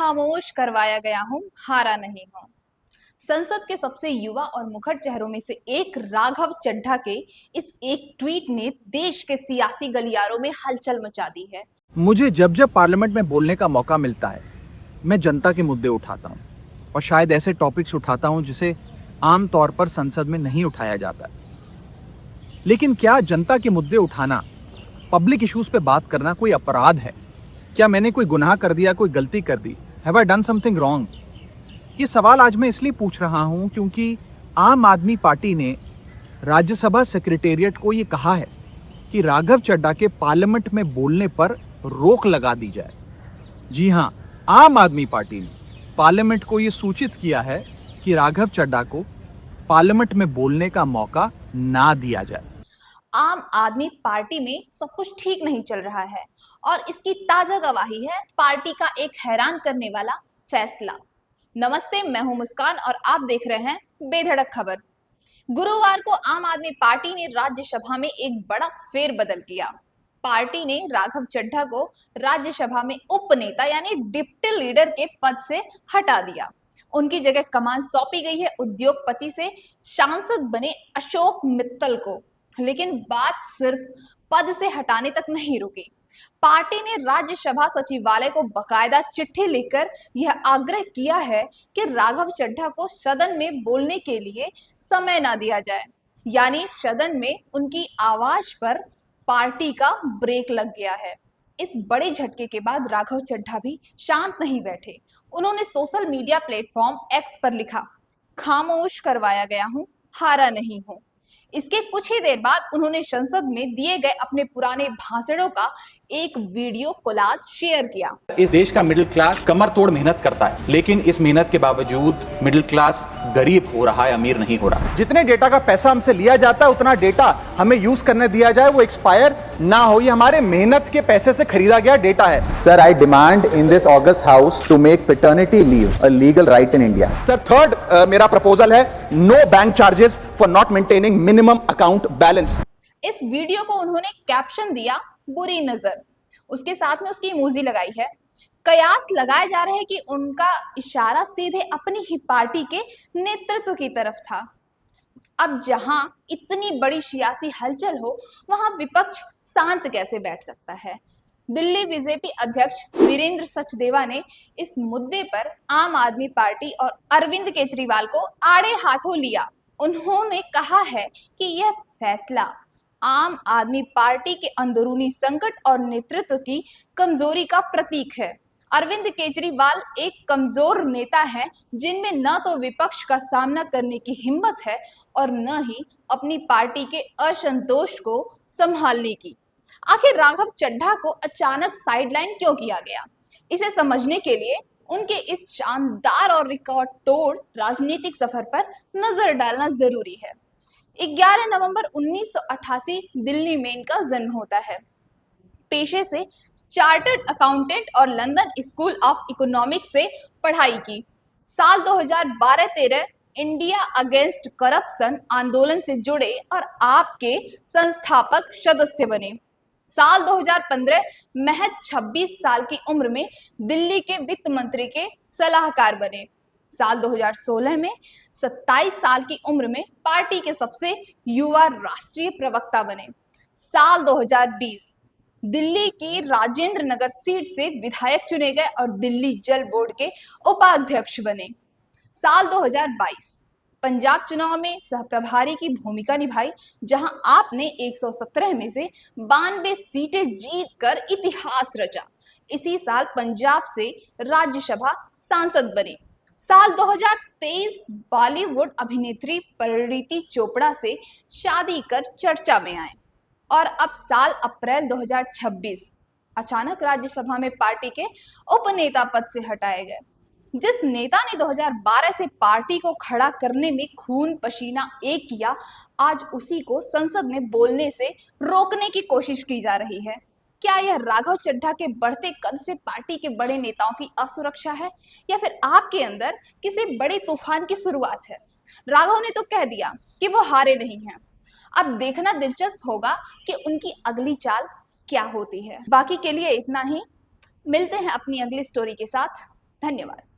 खामोश करवाया गया हूं, हारा नहीं हूं। संसद के सबसे युवा और मुखर चेहरों में से एक राघव चड्ढा के इस एक ट्वीट ने देश के सियासी गलियारों में हलचल मचा दी है। मुझे जब जब पार्लियामेंट में बोलने का मौका मिलता है, मैं जनता के मुद्दे उठाता हूं और शायद ऐसे टॉपिक्स उठाता हूं जिसे आमतौर पर संसद में नहीं उठाया जाता है। लेकिन क्या जनता के मुद्दे उठाना, पब्लिक इश्यूज पे बात करना कोई अपराध है? क्या मैंने कोई गुनाह कर दिया, कोई गलती कर दी? Have I done something wrong? ये सवाल आज मैं इसलिए पूछ रहा हूं क्योंकि आम आदमी पार्टी ने राज्यसभा सेक्रेटेरिएट को ये कहा है कि राघव चड्ढा के पार्लियामेंट में बोलने पर रोक लगा दी जाए। जी हां, आम आदमी पार्टी ने पार्लियामेंट को ये सूचित किया है कि राघव चड्ढा को पार्लियामेंट में बोलने का मौका ना दिया जाए। आम आदमी पार्टी में सब कुछ ठीक नहीं चल रहा है और इसकी ताजा गवाही है पार्टी का एक हैरान करने वाला फैसला। नमस्ते, मैं हूं मुस्कान और आप देख रहे हैं बेधड़क खबर। गुरुवार को आम आदमी पार्टी ने राज्यसभा में एक बड़ा फेरबदल किया। पार्टी ने राघव चड्ढा को राज्यसभा में उपनेता यानी डिप्टी लीडर के पद से हटा दिया। उनकी जगह कमान सौंपी गई है उद्योगपति से सांसद बने अशोक मित्तल को। लेकिन बात सिर्फ पद से हटाने तक नहीं रुकी। पार्टी ने राज्यसभा सचिवालय को बकायदा चिट्ठी लिखकर यह आग्रह किया है कि राघव चड्ढा को सदन में बोलने के लिए समय ना दिया जाए। यानी सदन में उनकी आवाज पर पार्टी का ब्रेक लग गया है। इस बड़े झटके के बाद राघव चड्ढा भी शांत नहीं बैठे। उन्होंने सोशल मीडिया प्लेटफॉर्म एक्स पर लिखा, खामोश करवाया गया हूं, हारा नहीं हूं। इसके कुछ ही देर बाद उन्होंने संसद में दिए गए अपने पुराने भाषणों का एक वीडियो कोलाज शेयर किया। इस देश का मिडिल क्लास कमर तोड़ मेहनत करता है, लेकिन इस मेहनत के बावजूद मिडिल क्लास गरीब हो रहा है, अमीर नहीं हो रहा। जितने डेटा का पैसा हमसे लिया जाता है उतना डेटा हमें यूज करने दिया जाए, वो एक्सपायर ना हो। ये हमारे मेहनत के पैसे से खरीदा गया डेटा है। Sir, I demand in this august house to make paternity leave a legal right in India. Sir, third मेरा प्रपोजल है, no bank charges for not maintaining minimum account balance. इस वीडियो को उन्होंने कैप्शन दिया, बुरी नजर। उसके साथ में उसकी इमोजी लगाई है। कयास लगाए जा रहे हैं कि उनका इशारा सीधे अपनी ही पार्टी के नेतृत्व की तरफ था। अब जहां इतनी बड़ी सियासी हलचल हो, वहां विपक्ष शांत कैसे बैठ सकता है? दिल्ली बीजेपी अध्यक्ष वीरेंद्र सचदेवा ने इस मुद्दे पर आम आदमी पार्टी और अरविंद केजरीवाल को आड़े हाथों लिया। उन्होंने कहा है कि यह फैसला आम आदमी पार्टी के अंदरूनी संकट और नेतृत्व की कमजोरी का प्रतीक है। अरविंद केजरीवाल एक कमजोर नेता हैं, जिनमें न तो विपक्ष का सामना करने की हिम्मत है और न ही अपनी पार्टी के असंतोष को संभालने की। आखिर राघव चड्ढा को अचानक साइडलाइन क्यों किया गया? इसे समझने के लिए उनके इस शानदार और रिकॉर्ड तोड़ राजनीतिक सफर पर नजर डालना जरूरी है। 11 नवंबर 1988 दिल्ली में इनका जन्म होता है। पेशे से चार्टर्ड अकाउंटेंट और लंदन स्कूल ऑफ इकोनॉमिक्स से पढ़ाई की। साल 2012-13 इंडिया अगेंस्ट करप्शन आंदोलन से जुड़े और आपके संस्थापक सदस्य बने। साल 2015 महज 26 साल की उम्र में दिल्ली के वित्त मंत्री के सलाहकार बने। साल 2016 में 27 साल की उम्र में पार्टी के सबसे युवा राष्ट्रीय प्रवक्ता बने। साल 2020 दिल्ली की राजेंद्र नगर सीट से विधायक चुने गए और दिल्ली जल बोर्ड के उपाध्यक्ष बने। साल 2022 पंजाब चुनाव में सहप्रभारी की भूमिका निभाई, जहां आपने 117 में से 92 सीटें जीतकर इतिहास रचा। इसी साल पंजाब से राज्यसभा सांसद बने। साल 2023 बॉलीवुड अभिनेत्री परिणीति चोपड़ा से शादी कर चर्चा में आए और अब साल अप्रैल 2026 अचानक राज्यसभा में पार्टी के उपनेता पद से हटाए गए। जिस नेता ने 2012 से पार्टी को खड़ा करने में खून पसीना एक किया, आज उसी को संसद में बोलने से रोकने की कोशिश की जा रही है। क्या यह राघव चड्ढा के बढ़ते कद से पार्टी के बड़े नेताओं की असुरक्षा है, या फिर आपके अंदर किसी बड़े तूफान की शुरुआत है? राघव ने तो कह दिया कि वो हारे नहीं हैं। अब देखना दिलचस्प होगा कि उनकी अगली चाल क्या होती है। बाकी के लिए इतना ही। मिलते हैं अपनी अगली स्टोरी के साथ। धन्यवाद।